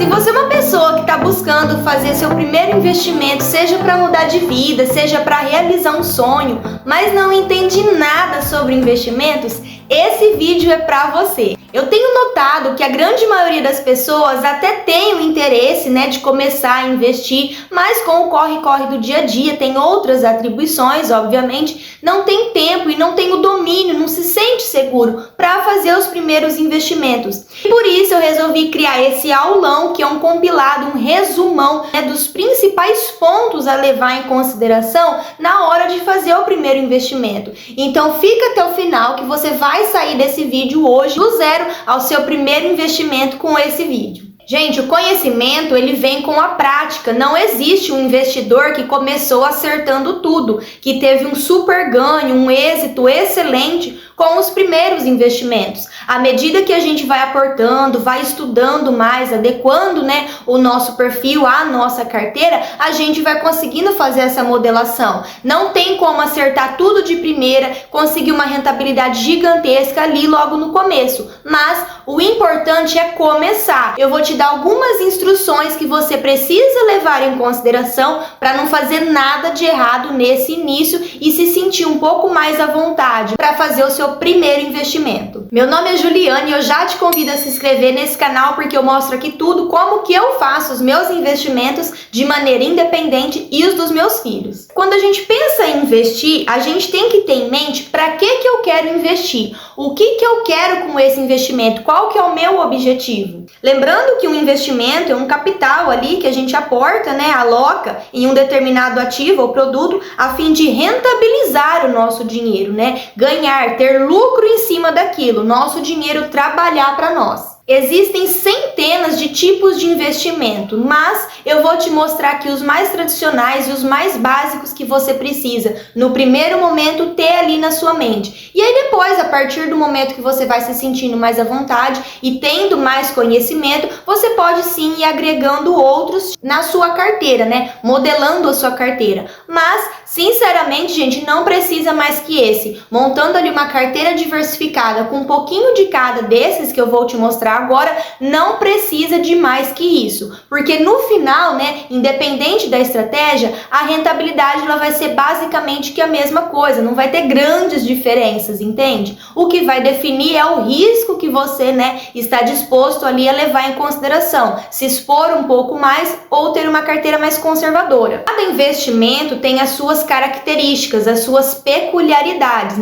Se você é uma pessoa que está buscando fazer seu primeiro investimento, seja para mudar de vida, seja para realizar um sonho, mas não entende nada sobre investimentos, esse vídeo é para você. Eu tenho notado que a grande maioria das pessoas até tem o interesse, de começar a investir, mas com o corre-corre do dia a dia, tem outras atribuições, obviamente, não tem tempo e não tem o domínio, não se sente seguro para fazer os primeiros investimentos. E por isso eu resolvi criar esse aulão, que é um compilado, um resumão dos principais pontos a levar em consideração na hora de fazer o primeiro investimento. Então fica até o final que você vai sair desse vídeo hoje do zero ao seu primeiro investimento com esse vídeo. Gente, o conhecimento ele vem com a prática. Não existe um investidor que começou acertando tudo, que teve um super ganho, um êxito excelente com os primeiros investimentos. À medida que a gente vai aportando, vai estudando mais, adequando, o nosso perfil à nossa carteira, a gente vai conseguindo fazer essa modelação. Não tem como acertar tudo de primeira, conseguir uma rentabilidade gigantesca ali logo no começo. Mas o importante é começar. Eu vou te dar algumas instruções que você precisa levar em consideração para não fazer nada de errado nesse início e se sentir um pouco mais à vontade para fazer o seu primeiro investimento. Meu nome é Juliane e eu já te convido a se inscrever nesse canal porque eu mostro aqui tudo como que eu faço os meus investimentos de maneira independente e os dos meus filhos. Quando a gente pensa em investir, a gente tem que ter em mente para que eu quero investir, o que eu quero com esse investimento, qual que é o meu objetivo. Lembrando que um investimento é um capital ali que a gente aporta, aloca em um determinado ativo ou produto a fim de rentabilizar o nosso dinheiro, ganhar, ter lucro em cima daquilo, nosso dinheiro trabalhar para nós. Existem centenas de tipos de investimento, mas eu vou te mostrar aqui os mais tradicionais e os mais básicos que você precisa, no primeiro momento, ter ali na sua mente. E aí depois, a partir do momento que você vai se sentindo mais à vontade e tendo mais conhecimento, você pode sim ir agregando outros na sua carteira, modelando a sua carteira. Mas, sinceramente, gente, não precisa mais que esse. Montando ali uma carteira diversificada com um pouquinho de cada desses que eu vou te mostrar agora, não precisa de mais que isso, porque no final, independente da estratégia, a rentabilidade ela vai ser basicamente que a mesma coisa, não vai ter grandes diferenças, entende? O que vai definir é o risco que você, está disposto ali a levar em consideração, se expor um pouco mais ou ter uma carteira mais conservadora. Cada investimento tem as suas características, as suas peculiaridades,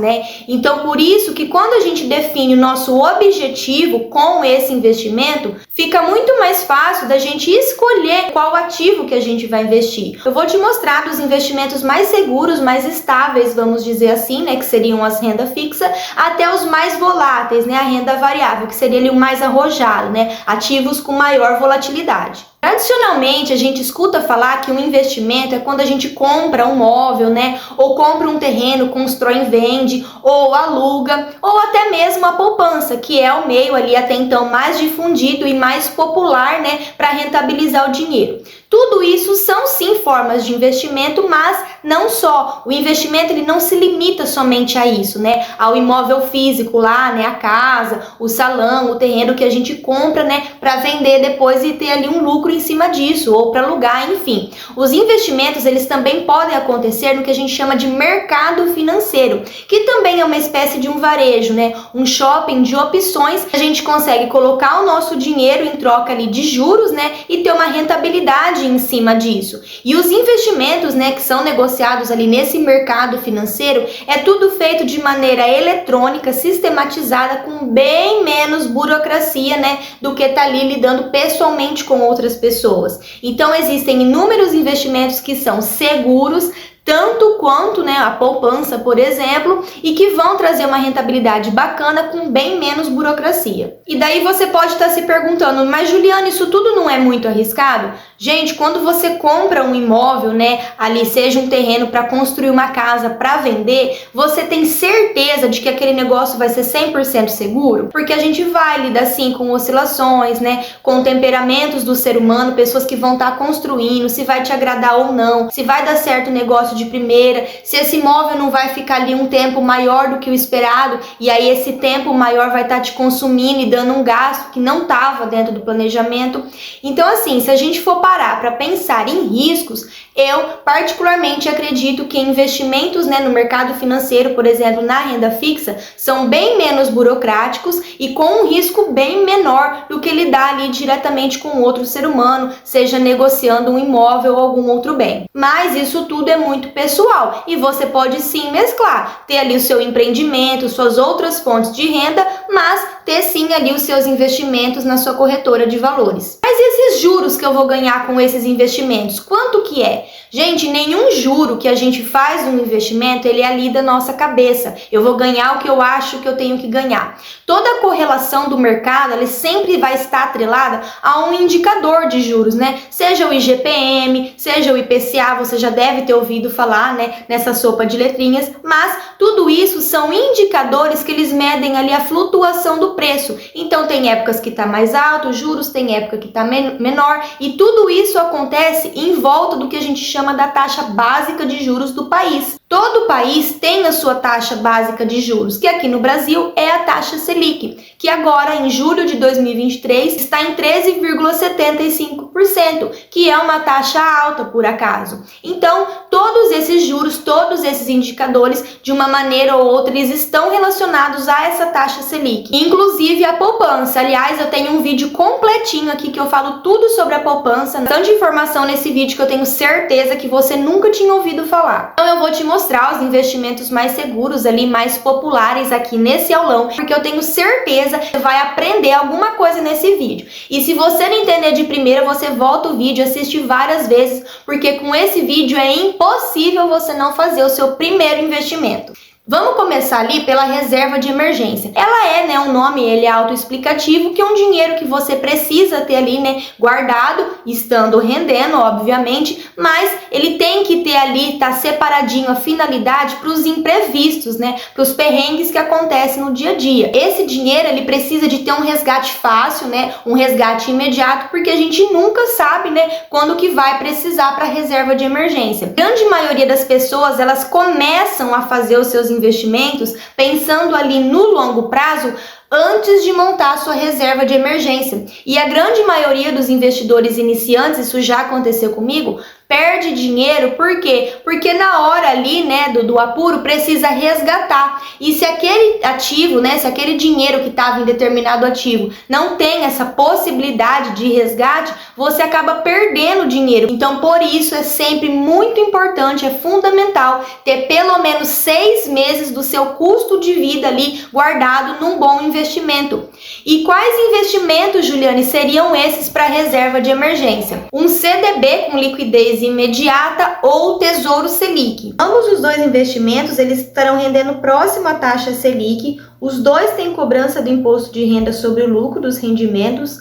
Então, por isso que quando a gente define o nosso objetivo com esse investimento, fica muito mais fácil da gente escolher qual ativo que a gente vai investir. Eu vou te mostrar dos investimentos mais seguros, mais estáveis, vamos dizer assim, que seriam as renda fixa, até os mais voláteis, a renda variável, que seria ali o mais arrojado, ativos com maior volatilidade. Tradicionalmente, a gente escuta falar que um investimento é quando a gente compra um móvel, ou compra um terreno, constrói e vende, ou aluga, ou até mesmo a poupança, que é o meio ali até então mais difundido e mais popular, para rentabilizar o dinheiro. Tudo isso são sim formas de investimento, mas não só. O investimento ele não se limita somente a isso, ao imóvel físico lá, a casa, o salão, o terreno que a gente compra, para vender depois e ter ali um lucro em cima disso, ou para alugar, enfim. Os investimentos, eles também podem acontecer no que a gente chama de mercado financeiro, que também é uma espécie de um varejo, um shopping de opções. A gente consegue colocar o nosso dinheiro em troca ali de juros, e ter uma rentabilidade em cima disso. E os investimentos, que são negociados ali nesse mercado financeiro, é tudo feito de maneira eletrônica, sistematizada, com bem menos burocracia, do que tá ali lidando pessoalmente com outras pessoas. Então existem inúmeros investimentos que são seguros, tanto quanto a poupança, por exemplo, e que vão trazer uma rentabilidade bacana com bem menos burocracia. E daí você pode estar se perguntando, mas Juliane, isso tudo não é muito arriscado? Gente, quando você compra um imóvel, né, ali seja um terreno para construir uma casa para vender, você tem certeza de que aquele negócio vai ser 100% seguro? Porque a gente vai lidar sim com oscilações, né, com temperamentos do ser humano, pessoas que vão estar construindo, se vai te agradar ou não, se vai dar certo o negócio de primeira, se esse imóvel não vai ficar ali um tempo maior do que o esperado, e aí esse tempo maior vai estar te consumindo e dando um gasto que não estava dentro do planejamento. Então assim, se a gente for parar para pensar em riscos, eu particularmente acredito que investimentos, né, no mercado financeiro, por exemplo, na renda fixa, são bem menos burocráticos e com um risco bem menor do que lidar ali diretamente com outro ser humano, seja negociando um imóvel ou algum outro bem. Mas isso tudo é muito pessoal e você pode sim mesclar, ter ali o seu empreendimento, suas outras fontes de renda, mas ter sim ali os seus investimentos na sua corretora de valores. Mas e esses juros que eu vou ganhar com esses investimentos? Quanto que é? Gente, nenhum juro que a gente faz no investimento, ele é ali da nossa cabeça. Eu vou ganhar o que eu acho que eu tenho que ganhar. Toda a correlação do mercado, ela sempre vai estar atrelada a um indicador de juros, né? Seja o IGPM, seja o IPCA, você já deve ter ouvido falar, né, nessa sopa de letrinhas, mas tudo isso são indicadores que eles medem ali a flutuação do preço. Então tem épocas que está mais alto os juros, tem época que está menor, e tudo isso acontece em volta do que a gente chama da taxa básica de juros do país. Todo país tem a sua taxa básica de juros, que aqui no Brasil é a taxa Selic, que agora em julho de 2023 está em 13,75%, que é uma taxa alta por acaso. Então, todos esses juros, todos esses indicadores, de uma maneira ou outra, eles estão relacionados a essa taxa Selic, inclusive a poupança. Aliás, eu tenho um vídeo completinho aqui que eu falo tudo sobre a poupança, tanta informação nesse vídeo que eu tenho certeza que você nunca tinha ouvido falar. Então eu vou te mostrar os investimentos mais seguros ali, mais populares aqui nesse aulão, porque eu tenho certeza que você vai aprender alguma coisa nesse vídeo. E se você não entender de primeira, você volta o vídeo, assiste várias vezes, porque com esse vídeo é impossível você não fazer o seu primeiro investimento. Vamos começar ali pela reserva de emergência. Ela é, né, um nome, ele é autoexplicativo, que é um dinheiro que você precisa ter ali, né, guardado, estando rendendo, obviamente, mas ele tem que ter ali, tá separadinho a finalidade para os imprevistos, né, para os perrengues que acontecem no dia a dia. Esse dinheiro, ele precisa de ter um resgate fácil, né, um resgate imediato, porque a gente nunca sabe, né, quando que vai precisar para reserva de emergência. A grande maioria das pessoas, elas começam a fazer os seus investimentos pensando ali no longo prazo antes de montar a sua reserva de emergência. E a grande maioria dos investidores iniciantes, isso já aconteceu comigo, perde dinheiro, por quê? Porque na hora ali, né, do apuro, precisa resgatar. E se aquele ativo, né, se aquele dinheiro que estava em determinado ativo não tem essa possibilidade de resgate, você acaba perdendo dinheiro. Então, por isso, é sempre muito importante, é fundamental ter pelo menos 6 meses do seu custo de vida ali guardado num bom investimento. E quais investimentos, Juliane, seriam esses para reserva de emergência? Um CDB com liquidez imediata ou Tesouro Selic. Ambos os dois investimentos, eles estarão rendendo próximo à taxa Selic. Os dois têm cobrança do imposto de renda sobre o lucro dos rendimentos.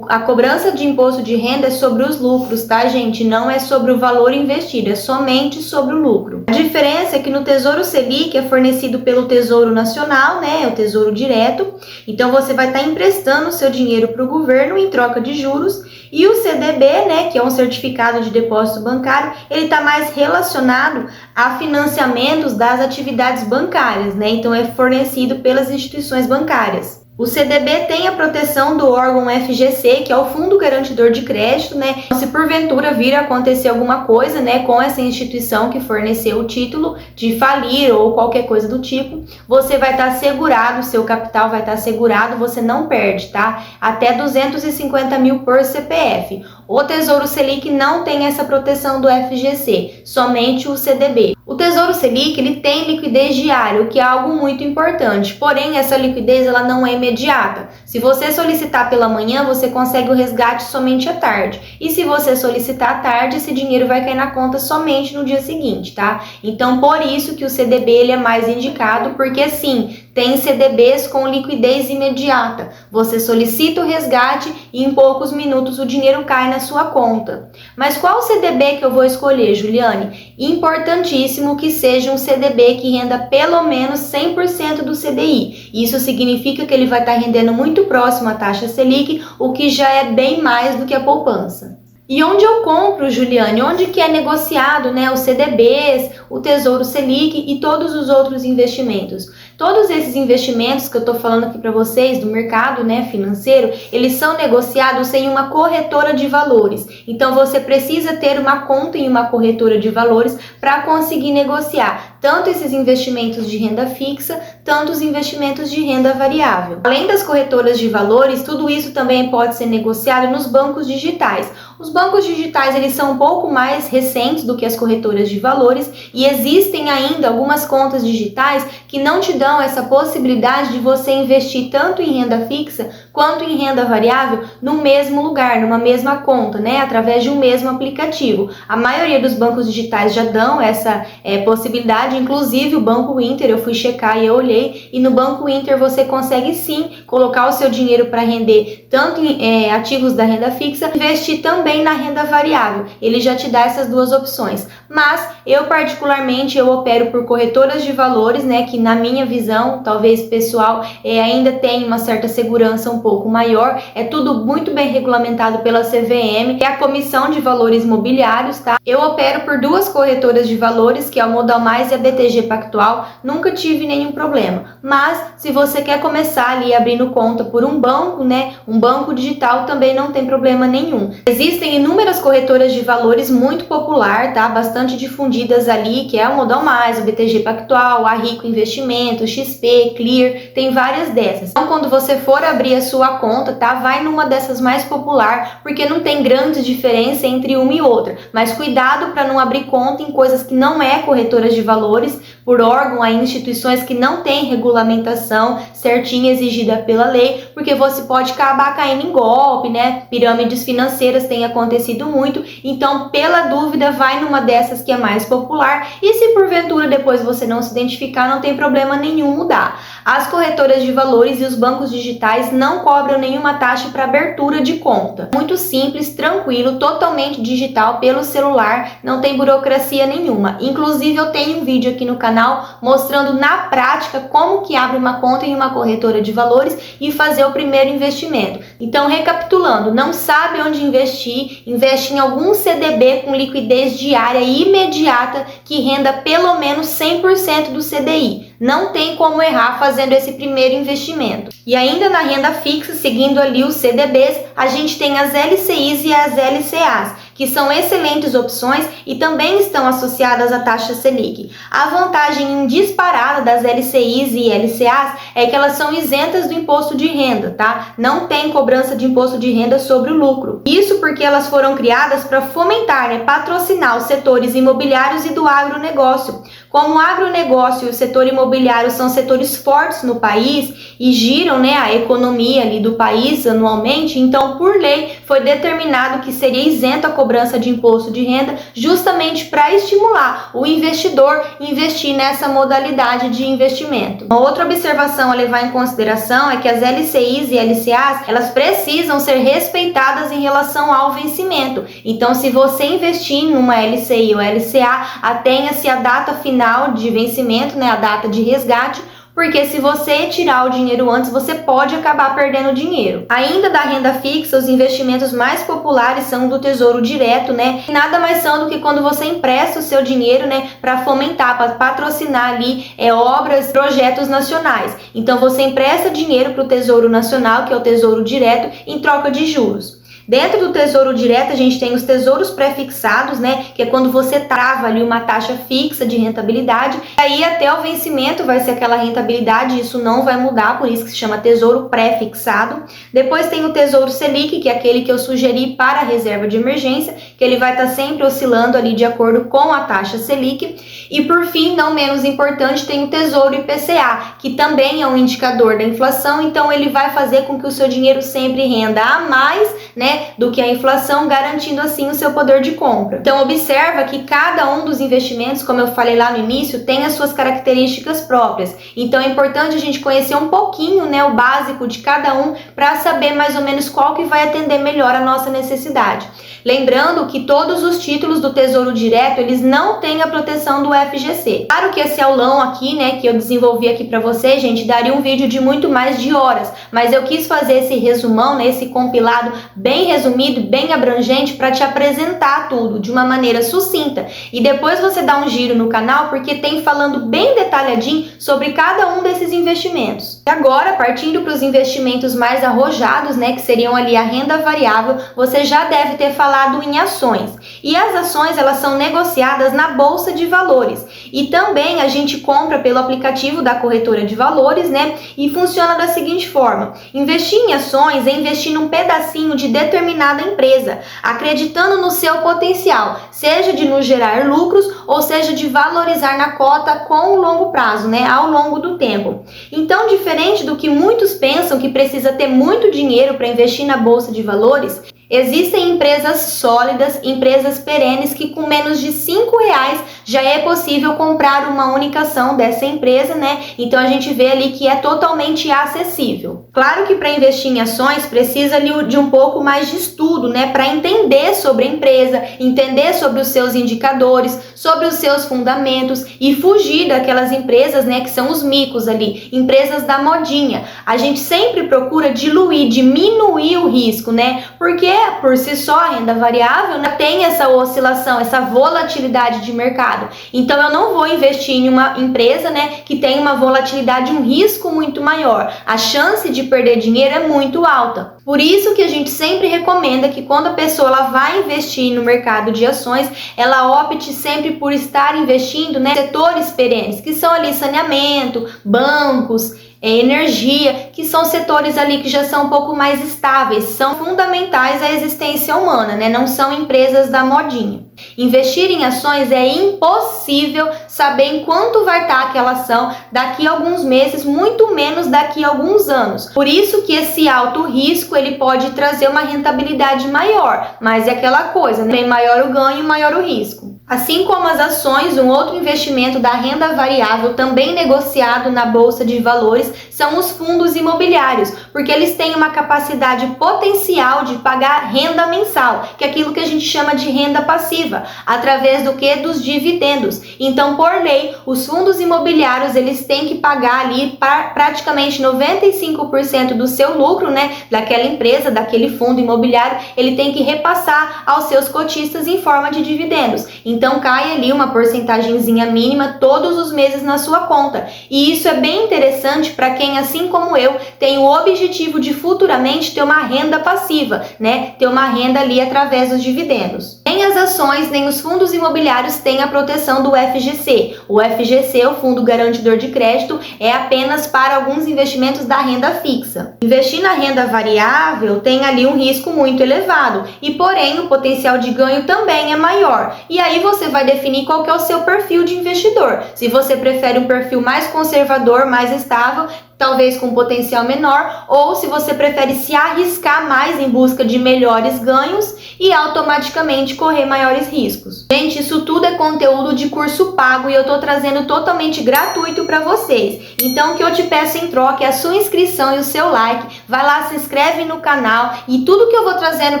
A cobrança de imposto de renda é sobre os lucros, tá, gente? Não é sobre o valor investido, é somente sobre o lucro. A diferença é que no Tesouro Selic é fornecido pelo Tesouro Nacional, né? É o Tesouro Direto. Então você vai estar emprestando o seu dinheiro para o governo em troca de juros. E o CDB, né, que é um certificado de depósito bancário, ele está mais relacionado a financiamentos das atividades bancárias, né? Então é fornecido pelas instituições bancárias. O CDB tem a proteção do órgão FGC, que é o Fundo Garantidor de Crédito, né? Se porventura vir a acontecer alguma coisa, né, com essa instituição que forneceu o título de falir ou qualquer coisa do tipo, você vai estar segurado, o seu capital vai estar segurado, você não perde, tá? Até 250 mil por CPF. O Tesouro Selic não tem essa proteção do FGC, somente o CDB. O Tesouro Selic, ele tem liquidez diária, o que é algo muito importante, porém essa liquidez ela não é imediata. Se você solicitar pela manhã, você consegue o resgate somente à tarde. E se você solicitar à tarde, esse dinheiro vai cair na conta somente no dia seguinte, tá? Então, por isso que o CDB ele é mais indicado, porque sim, tem CDBs com liquidez imediata. Você solicita o resgate e em poucos minutos o dinheiro cai na sua conta. Mas qual CDB que eu vou escolher, Juliane? Importantíssimo que seja um CDB que renda pelo menos 100% do CDI. Isso significa que ele vai estar rendendo muito próximo à taxa Selic, o que já é bem mais do que a poupança. E onde eu compro, Juliane? Onde que é negociado, né, os CDBs, o Tesouro Selic e todos os outros investimentos? Todos esses investimentos que eu estou falando aqui para vocês do mercado, né, financeiro, eles são negociados em uma corretora de valores. Então você precisa ter uma conta em uma corretora de valores para conseguir negociar tanto esses investimentos de renda fixa, tanto os investimentos de renda variável. Além das corretoras de valores, tudo isso também pode ser negociado nos bancos digitais. Os bancos digitais eles são um pouco mais recentes do que as corretoras de valores e existem ainda algumas contas digitais que não te dão essa possibilidade de você investir tanto em renda fixa quanto em renda variável no mesmo lugar, numa mesma conta, né, através de um mesmo aplicativo. A maioria dos bancos digitais já dão essa possibilidade, inclusive o Banco Inter, eu fui checar e eu olhei, e no Banco Inter você consegue sim colocar o seu dinheiro para render tanto em ativos da renda fixa, investir também na renda variável. Ele já te dá essas duas opções. Mas eu particularmente eu opero por corretoras de valores, né, que na minha visão, talvez pessoal, ainda tem uma certa segurança um pouco maior. É tudo muito bem regulamentado pela CVM, que é a Comissão de Valores Mobiliários, tá? Eu opero por duas corretoras de valores, que é o Modal Mais e a BTG Pactual. Nunca tive nenhum problema. Mas se você quer começar ali abrindo conta por um banco, né, um banco digital, também não tem problema nenhum. Existem inúmeras corretoras de valores muito popular, tá? Bastante difundidas ali, que é o Modal Mais, o BTG Pactual, a Rico Investimentos, XP, Clear, tem várias dessas. Então, quando você for abrir a sua conta, tá? Vai numa dessas mais popular, porque não tem grande diferença entre uma e outra. Mas cuidado para não abrir conta em coisas que não é corretoras de valores, por órgão, aí instituições que não têm regulamentação certinha exigida pela lei, porque você pode acabar caindo em golpe, né? Pirâmides financeiras têm acontecido muito, então pela dúvida vai numa dessas que é mais popular, e se porventura depois você não se identificar, não tem problema nenhum mudar. As corretoras de valores e os bancos digitais não cobram nenhuma taxa para abertura de conta. Muito simples, tranquilo, totalmente digital pelo celular, não tem burocracia nenhuma. Inclusive eu tenho um vídeo aqui no canal mostrando na prática como que abre uma conta em uma corretora de valores e fazer o primeiro investimento. Então, recapitulando, não sabe onde investir, investe em algum CDB com liquidez diária e imediata que renda pelo menos 100% do CDI. Não tem como errar fazendo esse primeiro investimento. E ainda na renda fixa, seguindo ali os CDBs, a gente tem as LCIs e as LCAs, que são excelentes opções e também estão associadas à taxa Selic. A vantagem disparada das LCIs e LCAs é que elas são isentas do imposto de renda, tá? Não tem cobrança de imposto de renda sobre o lucro. Isso porque elas foram criadas para fomentar, né, patrocinar os setores imobiliários e do agronegócio. Como o agronegócio e o setor imobiliário são setores fortes no país e giram, né, a economia ali do país anualmente, então por lei foi determinado que seria isento a cobrança de imposto de renda, justamente para estimular o investidor a investir nessa modalidade de investimento. Uma outra observação a levar em consideração é que as LCIs e LCAs, elas precisam ser respeitadas em relação ao vencimento. Então, se você investir numa LCI ou LCA, atenha-se a data final de vencimento, né, a data de resgate, porque se você tirar o dinheiro antes, você pode acabar perdendo dinheiro. Ainda da renda fixa, os investimentos mais populares são do Tesouro Direto, né? E nada mais são do que quando você empresta o seu dinheiro, né, para fomentar, para patrocinar ali obras, projetos nacionais. Então você empresta dinheiro para o Tesouro Nacional, que é o Tesouro Direto, em troca de juros. Dentro do Tesouro Direto, a gente tem os tesouros pré-fixados, né? Que é quando você trava ali uma taxa fixa de rentabilidade. Aí até o vencimento vai ser aquela rentabilidade, isso não vai mudar, por isso que se chama Tesouro Pré-fixado. Depois tem o Tesouro Selic, que é aquele que eu sugeri para a reserva de emergência, que ele vai estar sempre oscilando ali de acordo com a taxa Selic. E por fim, não menos importante, tem o Tesouro IPCA, que também é um indicador da inflação, então ele vai fazer com que o seu dinheiro sempre renda a mais, né, do que a inflação, garantindo assim o seu poder de compra. Então observa que cada um dos investimentos, como eu falei lá no início, tem as suas características próprias. Então é importante a gente conhecer um pouquinho, né, o básico de cada um para saber mais ou menos qual que vai atender melhor a nossa necessidade. Lembrando que todos os títulos do Tesouro Direto, eles não têm a proteção do FGC. Claro que esse aulão aqui, né, que eu desenvolvi aqui para vocês, gente, daria um vídeo de muito mais de horas, mas eu quis fazer esse resumão, né, esse compilado bem resumido, bem abrangente, para te apresentar tudo de uma maneira sucinta. E depois você dá um giro no canal, porque tem falando bem detalhadinho sobre cada um desses investimentos. E agora, partindo para os investimentos mais arrojados, né, que seriam ali a renda variável, você já deve ter falado em ações. E as ações, elas são negociadas na Bolsa de Valores. E também a gente compra pelo aplicativo da corretora de valores, né? E funciona da seguinte forma: investir em ações é investir num pedacinho de determinada empresa, acreditando no seu potencial, seja de nos gerar lucros ou seja de valorizar na cota com o longo prazo, né? Ao longo do tempo. Então, diferente do que muitos pensam que precisa ter muito dinheiro para investir na Bolsa de Valores, existem empresas sólidas, empresas perenes que com menos de R$5 já é possível comprar uma única ação dessa empresa, né? Então a gente vê ali que é totalmente acessível. Claro que para investir em ações precisa ali de um pouco mais de estudo, né? Para entender sobre a empresa, entender sobre os seus indicadores, sobre os seus fundamentos e fugir daquelas empresas, né? Que são os micos ali, empresas da modinha. A gente sempre procura diluir, diminuir o risco, né? Porque por si só a renda variável, né, tem essa oscilação, essa volatilidade de mercado. Então eu não vou investir em uma empresa, né, que tem uma volatilidade, um risco muito maior. A chance de perder dinheiro é muito alta. Por isso que a gente sempre recomenda que quando a pessoa ela vai investir no mercado de ações, ela opte sempre por estar investindo, né, em setores perenes, que são ali saneamento, bancos, energia, que são setores ali que já são um pouco mais estáveis, são fundamentais à existência humana, né? Não são empresas da modinha. Investir em ações é impossível saber em quanto vai estar aquela ação daqui a alguns meses, muito menos daqui a alguns anos. Por isso que esse alto risco ele pode trazer uma rentabilidade maior, mas é aquela coisa, né? Maior o ganho, maior o risco. Assim como as ações, um outro investimento da renda variável também negociado na Bolsa de Valores são os fundos imobiliários, porque eles têm uma capacidade potencial de pagar renda mensal, que é aquilo que a gente chama de renda passiva, através do que? Dos dividendos. Então, por lei, os fundos imobiliários eles têm que pagar ali praticamente 95% do seu lucro, né, daquela empresa, daquele fundo imobiliário, ele tem que repassar aos seus cotistas em forma de dividendos. Então cai ali uma porcentagemzinha mínima todos os meses na sua conta. E isso é bem interessante para quem, assim como eu, tem o objetivo de futuramente ter uma renda passiva, né? Ter uma renda ali através dos dividendos. Nem as ações, nem os fundos imobiliários têm a proteção do FGC. O FGC, o Fundo Garantidor de Crédito, é apenas para alguns investimentos da renda fixa. Investir na renda variável tem ali um risco muito elevado e, porém, o potencial de ganho também é maior. E aí você vai definir qual que é o seu perfil de investidor. Se você prefere um perfil mais conservador, mais estável, talvez com potencial menor, ou se você prefere se arriscar mais em busca de melhores ganhos e automaticamente correr maiores riscos. Gente, isso tudo é conteúdo de curso pago e eu tô trazendo totalmente gratuito para vocês. Então o que eu te peço em troca é a sua inscrição e o seu like. Vai lá, se inscreve no canal e tudo que eu vou trazendo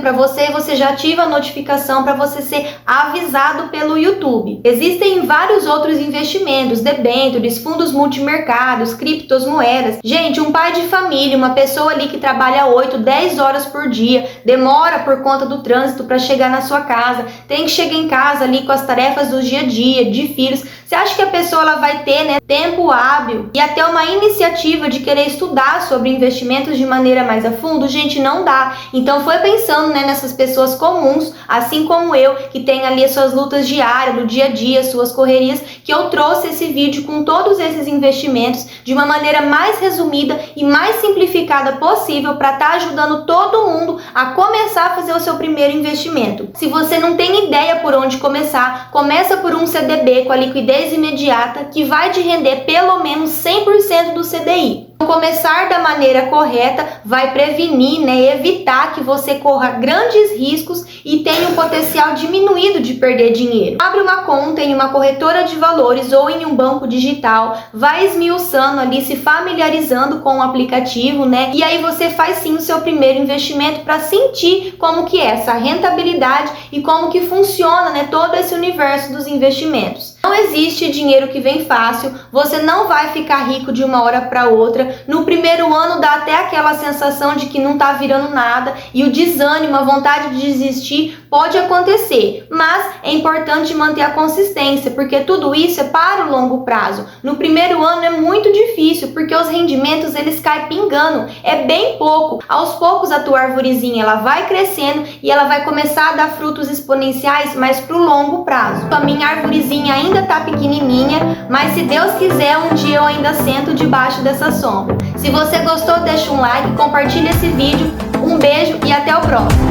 para você, você já ativa a notificação para você ser avisado pelo YouTube. Existem vários outros investimentos, debêntures, fundos multimercados, criptomoedas, tarefas. Gente, um pai de família, uma pessoa ali que trabalha 8, 10 horas por dia, demora por conta do trânsito para chegar na sua casa, tem que chegar em casa ali com as tarefas do dia a dia, de filhos. Você acha que a pessoa ela vai ter, né, tempo hábil e até uma iniciativa de querer estudar sobre investimentos de maneira mais a fundo? Gente, não dá. Então foi pensando, né, nessas pessoas comuns, assim como eu, que tem ali as suas lutas diárias, do dia a dia, suas correrias, que eu trouxe esse vídeo com todos esses investimentos de uma maneira mais resumida e mais simplificada possível para estar ajudando todo mundo a começar a fazer o seu primeiro investimento. Se você não tem ideia por onde começar, começa por um CDB com a liquidez imediata que vai te render pelo menos 100% do CDI. Começar da maneira correta vai prevenir, né, evitar que você corra grandes riscos e tenha um potencial diminuído de perder dinheiro. Abre uma conta em uma corretora de valores ou em um banco digital, vai esmiuçando ali, se familiarizando com o aplicativo, né? E aí você faz sim o seu primeiro investimento para sentir como que é essa rentabilidade e como que funciona, né, todo esse universo dos investimentos. Não existe dinheiro que vem fácil, você não vai ficar rico de uma hora para outra. No primeiro ano dá até aquela sensação de que não tá virando nada e o desânimo, a vontade de desistir pode acontecer, mas é importante manter a consistência, porque tudo isso é para o longo prazo. No primeiro ano é muito difícil, porque os rendimentos eles caem pingando, é bem pouco. Aos poucos a tua arvorezinha ela vai crescendo e ela vai começar a dar frutos exponenciais, mas pro longo prazo. A minha arvorezinha ainda tá pequenininha, mas se Deus quiser um dia eu ainda sento debaixo dessa sombra. Se você gostou, deixa um like, compartilha esse vídeo, um beijo e até o próximo.